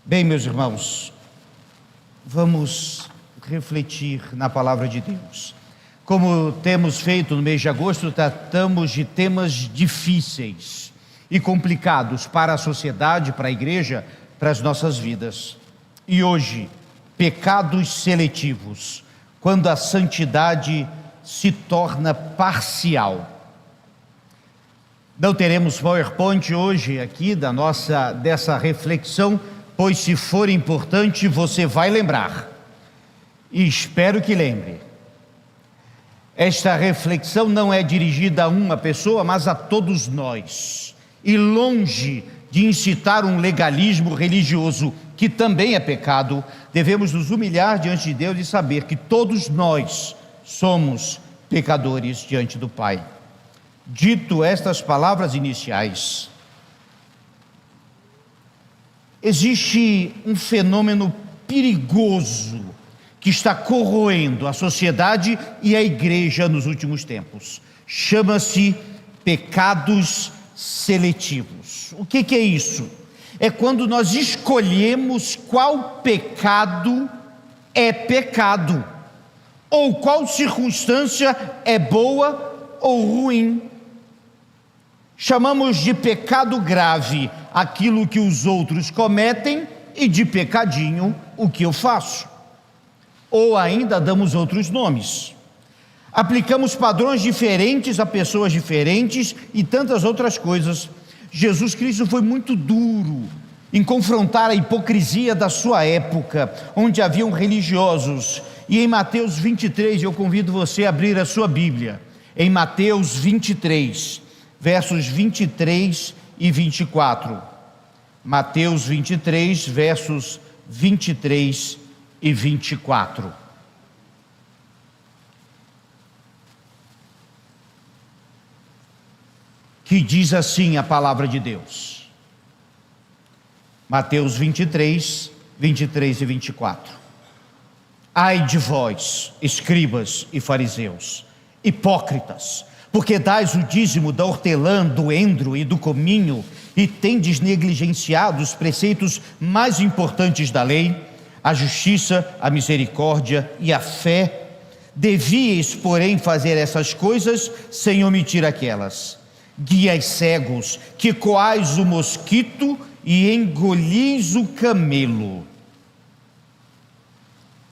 Bem, meus irmãos, vamos refletir na palavra de Deus. Como temos feito no mês de agosto, tratamos de temas difíceis e complicados para a sociedade, para a igreja, para as nossas vidas. E hoje, pecados seletivos, quando a santidade se torna parcial. Não teremos PowerPoint hoje aqui dessa reflexão, pois se for importante você vai lembrar, e espero que lembre. Esta reflexão não é dirigida a uma pessoa, mas a todos nós, e longe de incitar um legalismo religioso, que também é pecado, devemos nos humilhar diante de Deus e saber que todos nós somos pecadores diante do Pai. Dito estas palavras iniciais, existe um fenômeno perigoso que está corroendo a sociedade e a igreja nos últimos tempos. Chama-se pecados seletivos. O que é isso? É quando nós escolhemos qual pecado é pecado, ou qual circunstância é boa ou ruim. Chamamos de pecado grave aquilo que os outros cometem e de pecadinho o que eu faço. Ou ainda damos outros nomes. Aplicamos padrões diferentes a pessoas diferentes e tantas outras coisas. Jesus Cristo foi muito duro em confrontar a hipocrisia da sua época, onde haviam religiosos. E em Mateus 23, eu convido você a abrir a sua Bíblia. Em Mateus 23, versos 23 e 24. Mateus 23, versos 23 e 24. Que diz assim a palavra de Deus. Mateus 23, 23 e 24. Ai de vós, escribas e fariseus, hipócritas, porque dais o dízimo da hortelã, do endro e do cominho, e tendes negligenciado os preceitos mais importantes da lei, a justiça, a misericórdia e a fé. Devíeis, porém, fazer essas coisas sem omitir aquelas. Guias cegos, que coais o mosquito e engolis o camelo.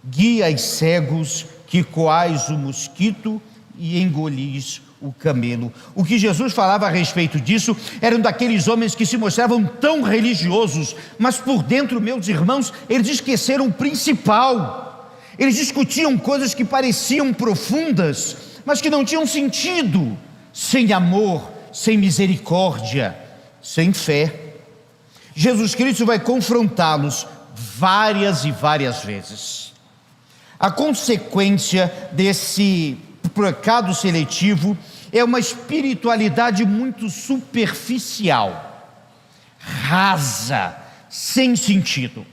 Guias cegos, que coais o mosquito e engolis o camelo. O que Jesus falava a respeito disso eram daqueles homens que se mostravam tão religiosos, mas por dentro, meus irmãos, eles esqueceram o principal. Eles discutiam coisas que pareciam profundas, mas que não tinham sentido, sem amor, sem misericórdia, sem fé. Jesus Cristo vai confrontá-los várias e várias vezes. A consequência desse pecado seletivo é uma espiritualidade muito superficial, rasa, sem sentido,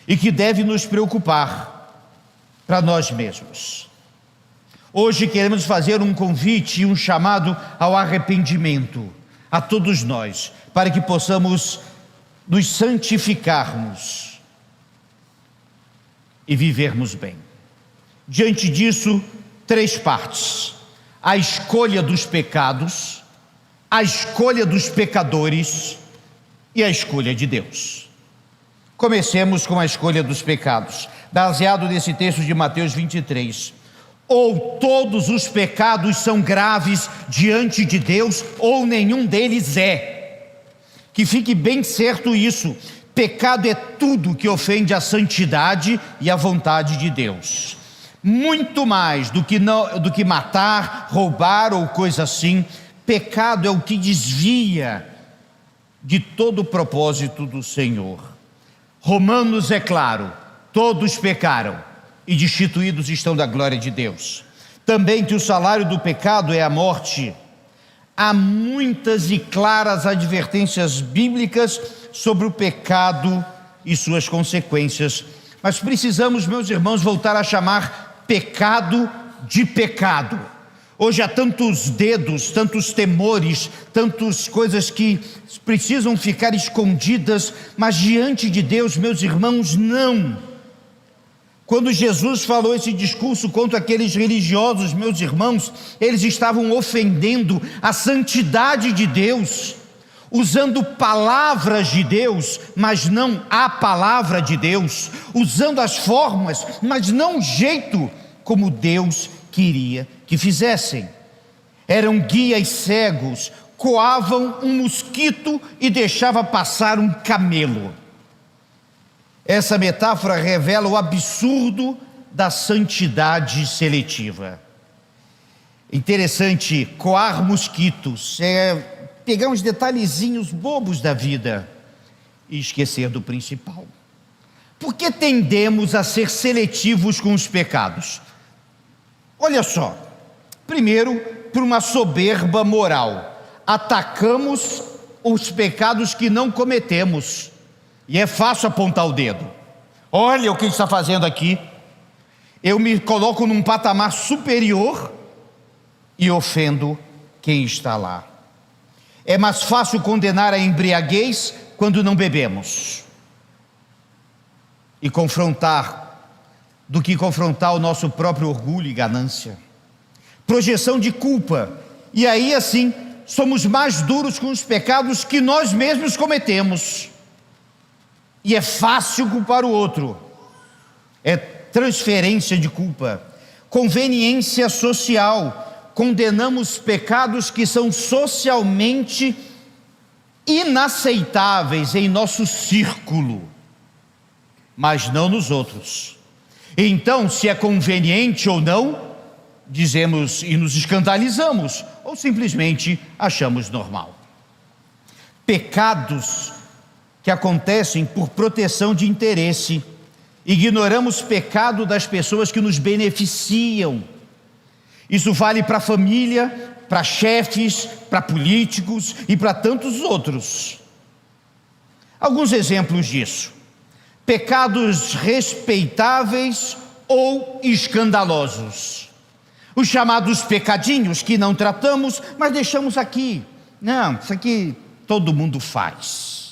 e que deve nos preocupar para nós mesmos. Hoje queremos fazer um convite e um chamado ao arrependimento a todos nós, para que possamos nos santificarmos e vivermos bem. Diante disso, três partes: a escolha dos pecados, a escolha dos pecadores e a escolha de Deus. Comecemos com a escolha dos pecados, baseado nesse texto de Mateus 23. Ou todos os pecados são graves diante de Deus, ou nenhum deles é. Que fique bem certo isso: pecado é tudo que ofende a santidade e a vontade de Deus. Muito mais do que matar, roubar ou coisa assim. Pecado é o que desvia de todo o propósito do Senhor. Romanos é claro: todos pecaram e destituídos estão da glória de Deus. Também que o salário do pecado é a morte. Há muitas e claras advertências bíblicas sobre o pecado e suas consequências, mas precisamos, meus irmãos, voltar a chamar pecado de pecado, Hoje há tantos dedos, tantos temores, tantas coisas que precisam ficar escondidas, mas diante de Deus, meus irmãos, não. Quando Jesus falou esse discurso contra aqueles religiosos, meus irmãos, eles estavam ofendendo a santidade de Deus, usando palavras de Deus, mas não a palavra de Deus, usando as formas, mas não o jeito como Deus queria que fizessem. Eram guias cegos, coavam um mosquito e deixava passar um camelo. Essa metáfora revela o absurdo da santidade seletiva. Interessante, coar mosquitos é pegar uns detalhezinhos bobos da vida e esquecer do principal. Por que tendemos a ser seletivos com os pecados? Olha só, primeiro, por uma soberba moral. Atacamos os pecados que não cometemos. E é fácil apontar o dedo. Olha o que ele está fazendo aqui. Eu me coloco num patamar superior e ofendo quem está lá. É mais fácil condenar a embriaguez quando não bebemos e confrontar, do que confrontar o nosso próprio orgulho e ganância. Projeção de culpa. E aí assim, somos mais duros com os pecados que nós mesmos cometemos. E é fácil culpar o outro. É transferência de culpa. Conveniência social. Condenamos pecados que são socialmente inaceitáveis em nosso círculo, mas não nos outros. Então, se é conveniente ou não, dizemos e nos escandalizamos, ou simplesmente achamos normal. Pecados que acontecem por proteção de interesse. Ignoramos pecado das pessoas que nos beneficiam. Isso vale para a família, para chefes, para políticos e para tantos outros. Alguns exemplos disso: pecados respeitáveis ou escandalosos. Os chamados pecadinhos que não tratamos, mas deixamos aqui. Não, isso aqui todo mundo faz.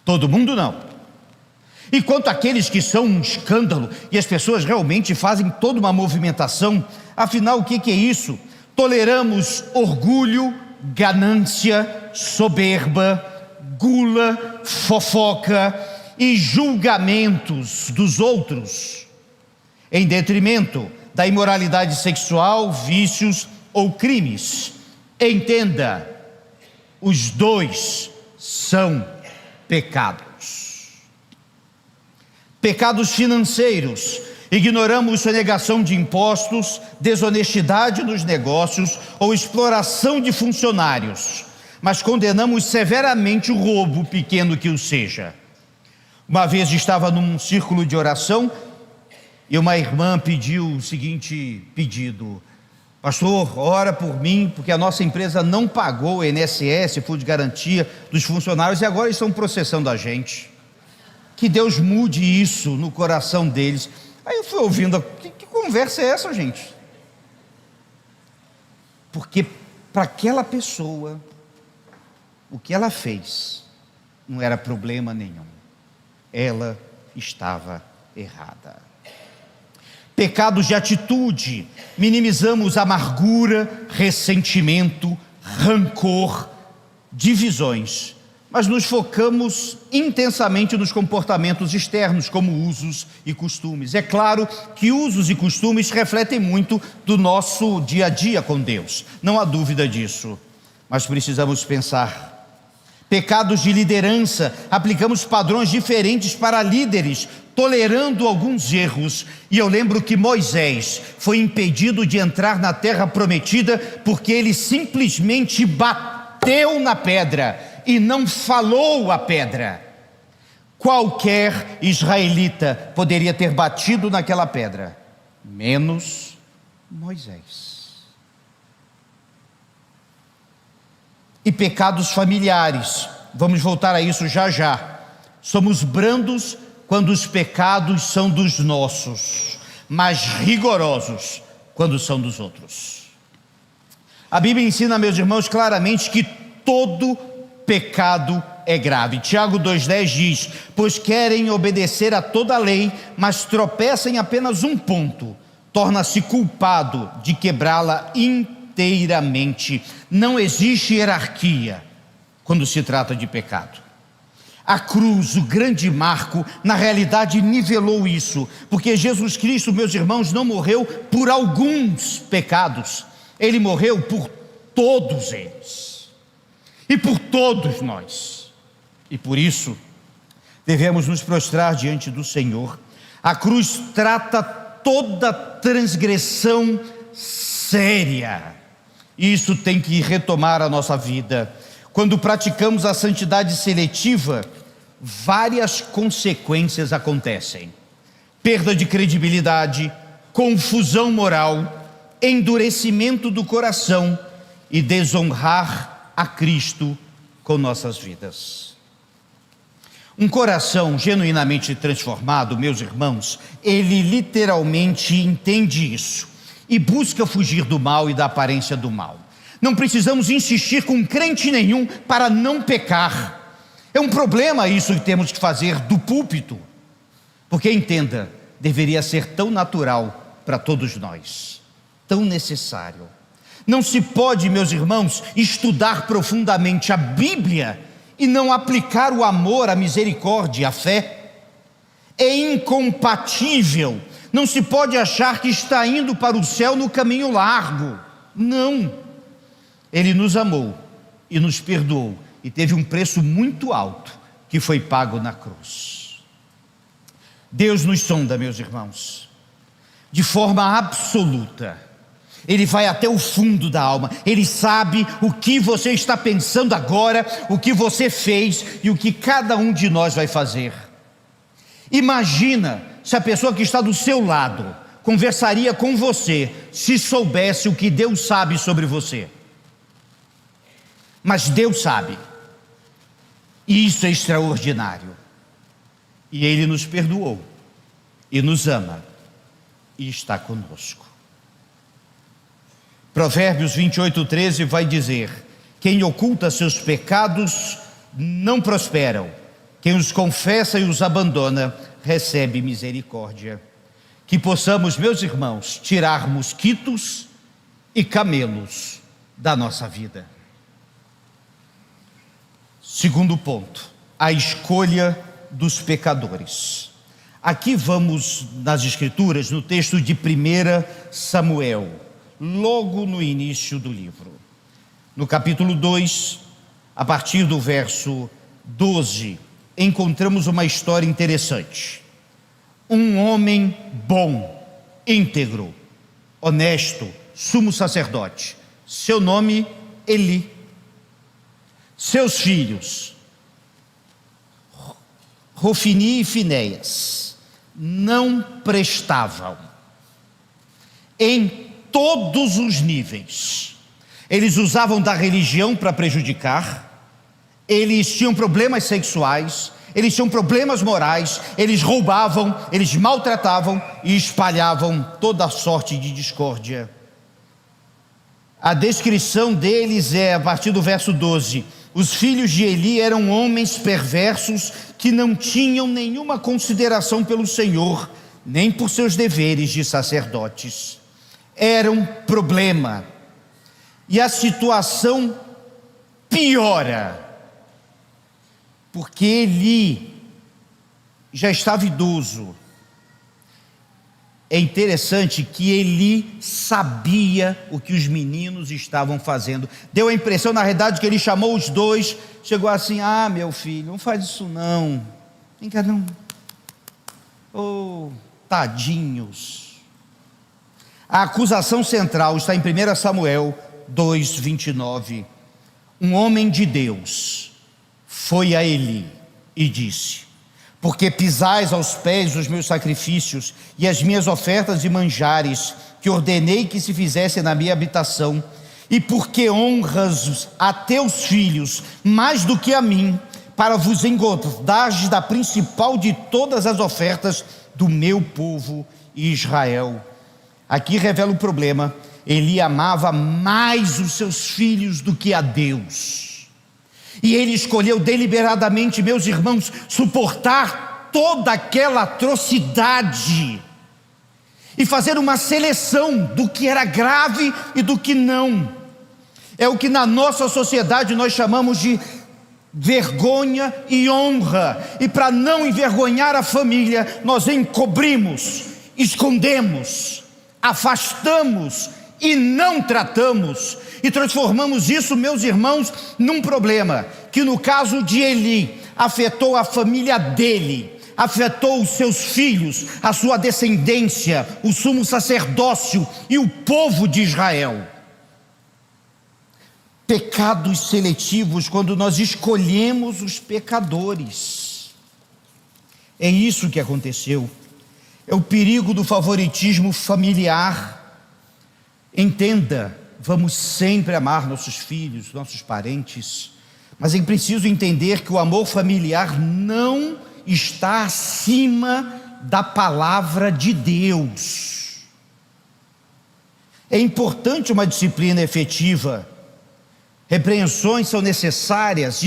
Todo mundo não. E quanto àqueles que são um escândalo, e as pessoas realmente fazem toda uma movimentação, afinal o que é isso? Toleramos orgulho, ganância, soberba, gula, fofoca e julgamentos dos outros, em detrimento da imoralidade sexual, vícios ou crimes. Entenda, os dois são pecados. Pecados financeiros. Ignoramos sonegação de impostos, desonestidade nos negócios ou exploração de funcionários, mas condenamos severamente o roubo, pequeno que o seja. Uma vez estava num círculo de oração e uma irmã pediu o seguinte pedido: pastor, ora por mim, porque a nossa empresa não pagou o INSS, fundo de garantia dos funcionários, e agora eles estão processando a gente. Que Deus mude isso no coração deles. Aí eu fui ouvindo, que conversa é essa, gente? Porque para aquela pessoa, o que ela fez não era problema nenhum. Ela estava errada. Pecados de atitude. Minimizamos amargura, ressentimento, rancor, divisões, mas nos focamos intensamente nos comportamentos externos, como usos e costumes. É claro que usos e costumes refletem muito do nosso dia a dia com Deus, não há dúvida disso, mas precisamos pensar. Pecados de liderança. Aplicamos padrões diferentes para líderes, tolerando alguns erros. E eu lembro que Moisés foi impedido de entrar na terra prometida porque ele simplesmente bateu na pedra e não falou a pedra. Qualquer israelita poderia ter batido naquela pedra, menos Moisés. E pecados familiares. Vamos voltar a isso já já. Somos brandos quando os pecados são dos nossos, mas rigorosos quando são dos outros. A Bíblia ensina, meus irmãos, claramente que todo pecado é grave. Tiago 2,10 diz: pois querem obedecer a toda a lei, mas tropeçam em apenas um ponto, torna-se culpado de quebrá-la inteiramente. Não existe hierarquia quando se trata de pecado. A cruz, o grande marco, na realidade nivelou isso, porque Jesus Cristo, meus irmãos, não morreu por alguns pecados, ele morreu por todos eles e por todos nós, e por isso devemos nos prostrar diante do Senhor. A cruz trata toda transgressão séria, e isso tem que retomar a nossa vida. Quando praticamos a santidade seletiva, várias consequências acontecem: perda de credibilidade, confusão moral, endurecimento do coração e desonrar a Cristo com nossas vidas. Um coração genuinamente transformado, meus irmãos, ele literalmente entende isso e busca fugir do mal e da aparência do mal. Não precisamos insistir com crente nenhum para não pecar. É um problema isso que temos que fazer do púlpito, porque, entenda, deveria ser tão natural para todos nós, tão necessário. Não se pode, meus irmãos, estudar profundamente a Bíblia e não aplicar o amor, a misericórdia, a fé. É incompatível. Não se pode achar que está indo para o céu no caminho largo. Não. Ele nos amou e nos perdoou, e teve um preço muito alto que foi pago na cruz. Deus nos sonda, meus irmãos, de forma absoluta. Ele vai até o fundo da alma. Ele sabe o que você está pensando agora, o que você fez e o que cada um de nós vai fazer. Imagina se a pessoa que está do seu lado conversaria com você se soubesse o que Deus sabe sobre você. Mas Deus sabe, e isso é extraordinário, e Ele nos perdoou, e nos ama, e está conosco. Provérbios 28:13 vai dizer: quem oculta seus pecados não prosperam, quem os confessa e os abandona recebe misericórdia. Que possamos, meus irmãos, tirar mosquitos e camelos da nossa vida. Segundo ponto, a escolha dos pecadores. Aqui vamos nas Escrituras, no texto de 1 Samuel, logo no início do livro. No capítulo 2, a partir do verso 12, encontramos uma história interessante. Um homem bom, íntegro, honesto, sumo sacerdote, seu nome Eli. Seus filhos, Rofini e Finéias, não prestavam em todos os níveis. Eles usavam da religião para prejudicar, eles tinham problemas sexuais, eles tinham problemas morais, eles roubavam, eles maltratavam e espalhavam toda sorte de discórdia. A descrição deles é a partir do verso 12: os filhos de Eli eram homens perversos que não tinham nenhuma consideração pelo Senhor, nem por seus deveres de sacerdotes. Era um problema. E a situação piora, porque Eli já estava idoso. É interessante que Eli sabia o que os meninos estavam fazendo. Deu a impressão, na realidade, que ele chamou os dois, chegou assim: ah, meu filho, não faz isso não. Vem cá, não. Oh, tadinhos. A acusação central está em 1 Samuel 2:29. Um homem de Deus foi a Eli e disse: porque pisais aos pés os meus sacrifícios e as minhas ofertas e manjares, que ordenei que se fizessem na minha habitação, e porque honras a teus filhos mais do que a mim, para vos engordares da principal de todas as ofertas do meu povo Israel. Aqui revela o problema. Eli amava mais os seus filhos do que a Deus. E ele escolheu deliberadamente, meus irmãos, suportar toda aquela atrocidade e fazer uma seleção do que era grave e do que não. É o que na nossa sociedade nós chamamos de vergonha e honra. E para não envergonhar a família, nós encobrimos, escondemos, afastamos e não tratamos, e transformamos isso, meus irmãos, num problema que no caso de Eli afetou a família dele, afetou os seus filhos, a sua descendência, o sumo sacerdócio e o povo de Israel. Pecados seletivos, quando nós escolhemos os pecadores. É isso que aconteceu. É o perigo do favoritismo familiar. Entenda, vamos sempre amar nossos filhos, nossos parentes, mas é preciso entender que o amor familiar não está acima da palavra de Deus. É importante uma disciplina efetiva. Repreensões são necessárias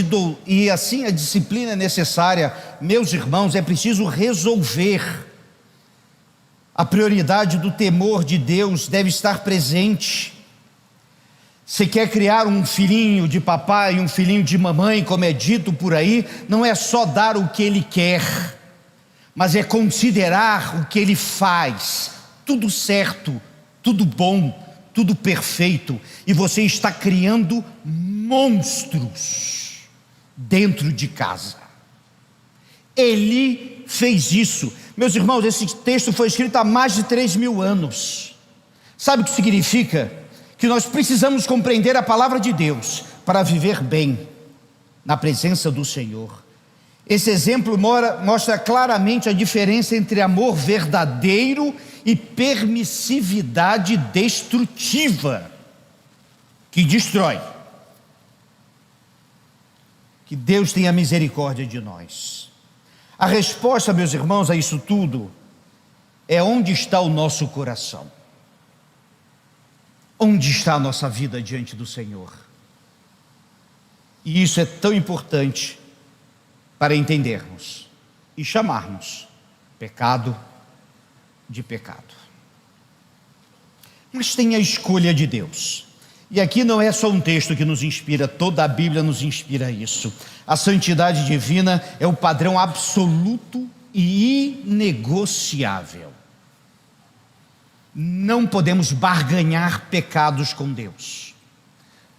e assim a disciplina é necessária. Meus irmãos, é preciso resolver. A prioridade do temor de Deus deve estar presente. Se quer criar um filhinho de papai e um filhinho de mamãe, como é dito por aí, não é só dar o que ele quer, mas é considerar o que ele faz, tudo certo, tudo bom, tudo perfeito, e você está criando monstros dentro de casa. Eli fez isso. Meus irmãos, esse texto foi escrito há mais de 3.000 anos. Sabe o que significa? Que nós precisamos compreender a palavra de Deus para viver bem na presença do Senhor. Esse exemplo mostra claramente a diferença entre amor verdadeiro e permissividade destrutiva, que destrói. Que Deus tenha misericórdia de nós. A resposta, meus irmãos, a isso tudo é onde está o nosso coração. Onde está a nossa vida diante do Senhor? E isso é tão importante para entendermos e chamarmos pecado de pecado. Mas tem a escolha de Deus. E aqui não é só um texto que nos inspira, toda a Bíblia nos inspira isso. A santidade divina é o padrão absoluto e inegociável. Não podemos barganhar pecados com Deus.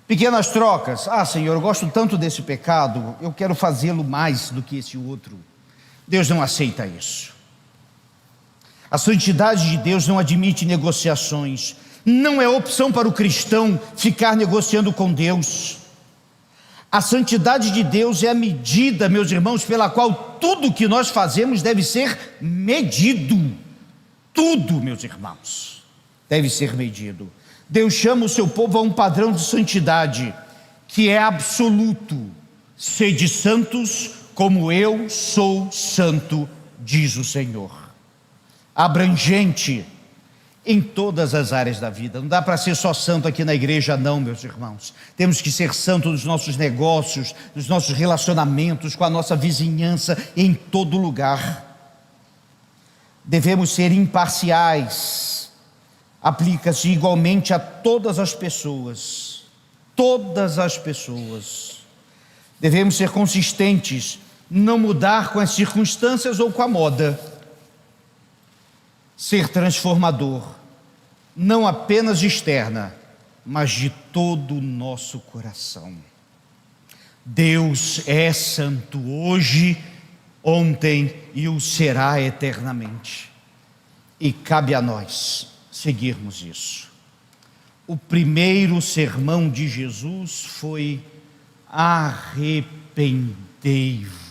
Pequenas trocas. Senhor, eu gosto tanto desse pecado, eu quero fazê-lo mais do que esse outro. Deus não aceita isso. A santidade de Deus não admite negociações. Não é opção para o cristão ficar negociando com Deus. A santidade de Deus é a medida, meus irmãos, pela qual tudo que nós fazemos deve ser medido. Tudo, meus irmãos, deve ser medido. Deus chama o seu povo a um padrão de santidade que é absoluto. Sede santos como eu sou santo, diz o Senhor. Abrangente em todas as áreas da vida. Não dá para ser só santo aqui na igreja não, meus irmãos. Temos que ser santo nos nossos negócios, nos nossos relacionamentos, com a nossa vizinhança, em todo lugar. Devemos ser imparciais. Aplica-se igualmente a todas as pessoas. Todas as pessoas. Devemos ser consistentes, não mudar com as circunstâncias ou com a moda. Ser transformador, não apenas de externa, mas de todo o nosso coração. Deus é santo hoje, ontem e o será eternamente. E cabe a nós seguirmos isso. O primeiro sermão de Jesus foi: arrependei-vos.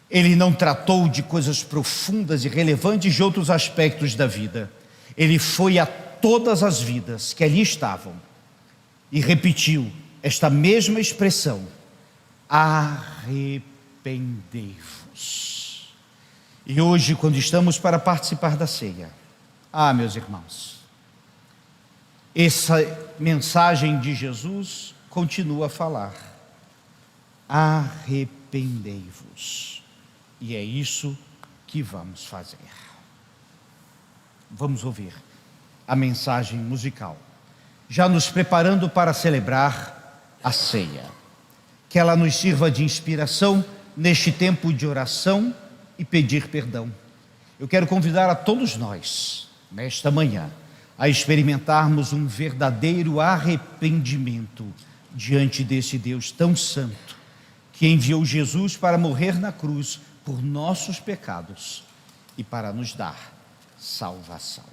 Ele não tratou de coisas profundas e relevantes de outros aspectos da vida. Ele foi a todas as vidas que ali estavam e repetiu esta mesma expressão: arrependei-vos. E hoje, quando estamos para participar da ceia, meus irmãos, essa mensagem de Jesus continua a falar: arrependei-vos. E é isso que vamos fazer. Vamos ouvir a mensagem musical, já nos preparando para celebrar a ceia. Que ela nos sirva de inspiração neste tempo de oração e pedir perdão. Eu quero convidar a todos nós, nesta manhã, a experimentarmos um verdadeiro arrependimento diante desse Deus tão santo, que enviou Jesus para morrer na cruz por nossos pecados e para nos dar salvação.